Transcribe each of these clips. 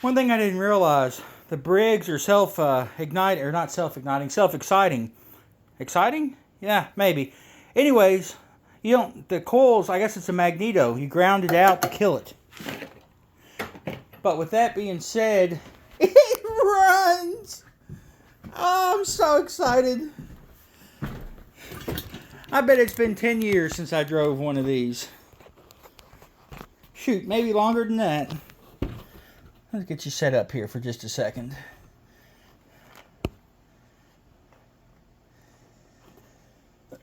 One thing I didn't realize, the Briggs are self-igniting, or not self-igniting, self-exciting. Exciting? Yeah, maybe. Anyways, you don't, the coils, I guess it's a magneto. You ground it out to kill it. But with that being said, it runs! Oh, I'm so excited. I bet it's been 10 years since I drove one of these. Shoot, maybe longer than that. Let's get you set up here for just a second.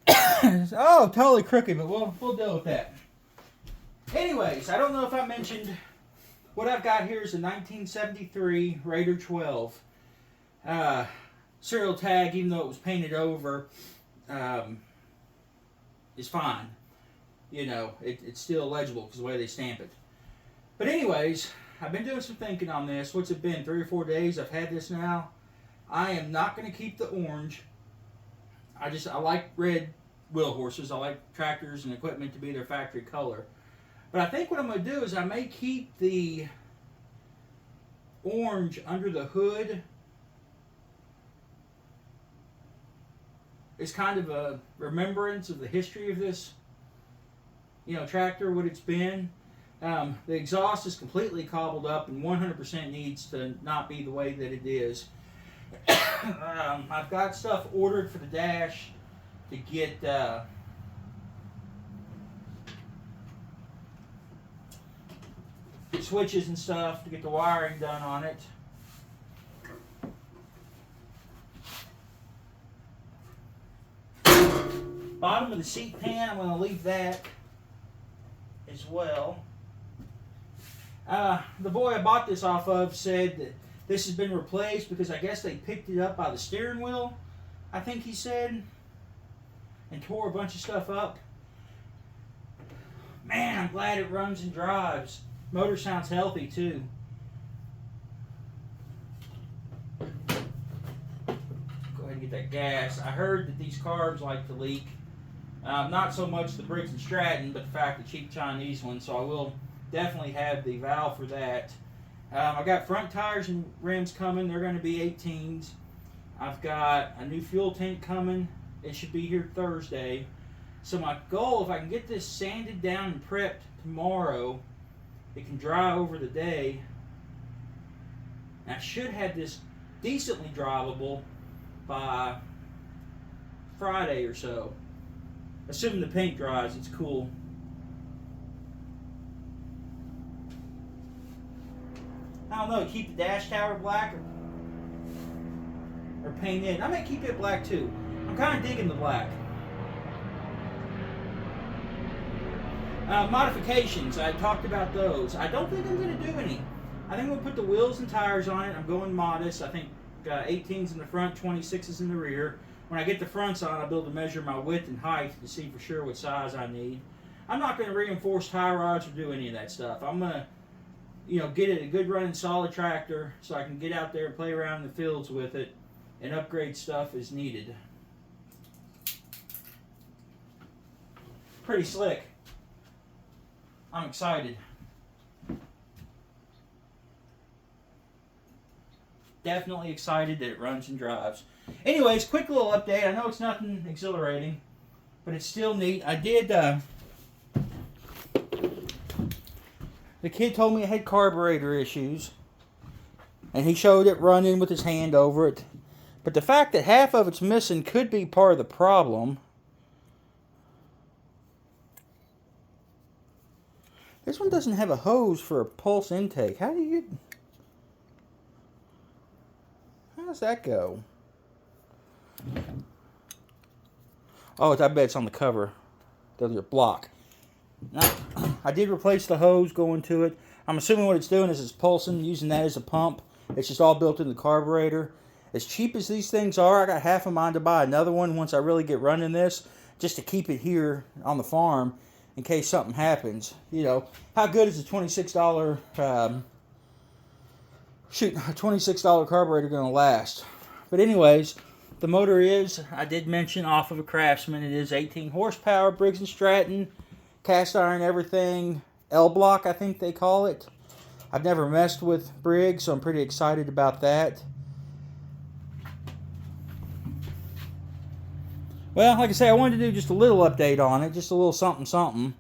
Oh, totally crooked, but we'll deal with that. Anyways, I don't know if I mentioned, what I've got here is a 1973 Raider 12. Serial tag, even though it was painted over, is fine. You know, it's still legible because of the way they stamp it. But anyways, I've been doing some thinking on this. What's it been, 3 or 4 days I've had this now? I am not going to keep the orange. I like red wheel horses. I like tractors and equipment to be their factory color. But I think what I'm going to do is I may keep the orange under the hood. It's kind of a remembrance of the history of this, tractor, what it's been. The exhaust is completely cobbled up and 100% needs to not be the way that it is. I've got stuff ordered for the dash to get switches and stuff to get the wiring done on it. Bottom of the seat pan, I'm going to leave that as well. The boy I bought this off of said that this has been replaced because I guess they picked it up by the steering wheel, I think he said, and tore a bunch of stuff up. Man, I'm glad it runs and drives. Motor sounds healthy too. Go ahead and get that gas. I heard that these carbs like to leak. Not so much the Briggs & Stratton, but the fact the cheap Chinese one, so I will definitely have the valve for that. I got front tires and rims coming. They're going to be 18s. I've got a new fuel tank coming. It should be here Thursday. So my goal, if I can get this sanded down and prepped tomorrow, it can dry over the day. And I should have this decently drivable by Friday or so. Assuming the paint dries, it's cool. I don't know, keep the dash tower black or paint it. I may keep it black too. I'm kind of digging the black. Modifications, I talked about those. I don't think I'm going to do any. I think we'll put the wheels and tires on it. I'm going modest. I think 18s in the front, 26s in the rear. When I get the fronts on, I'll be able to measure my width and height to see for sure what size I need. I'm not going to reinforce tie rods or do any of that stuff. I'm going to, get it a good running solid tractor so I can get out there and play around in the fields with it and upgrade stuff as needed. Pretty slick. I'm excited. Definitely excited that it runs and drives. Anyways, quick little update. I know it's nothing exhilarating, but it's still neat. I did, the kid told me it had carburetor issues, and he showed it running with his hand over it. But the fact that half of it's missing could be part of the problem. This one doesn't have a hose for a pulse intake. How does that go? Oh, I bet it's on the cover. There's a block. Now, I did replace the hose going to it. I'm assuming what it's doing is it's pulsing, using that as a pump. It's just all built in the carburetor. As cheap as these things are, I got half a mind to buy another one once I really get running this, just to keep it here on the farm in case something happens. How good is a $26 $26 carburetor going to last? But anyways, the motor is, I did mention, off of a Craftsman. It is 18 horsepower, Briggs & Stratton, cast iron everything, L-block I think they call it. I've never messed with Briggs, so I'm pretty excited about that. Well, like I say, I wanted to do just a little update on it, just a little something something.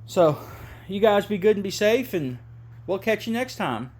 So, you guys be good and be safe, and we'll catch you next time.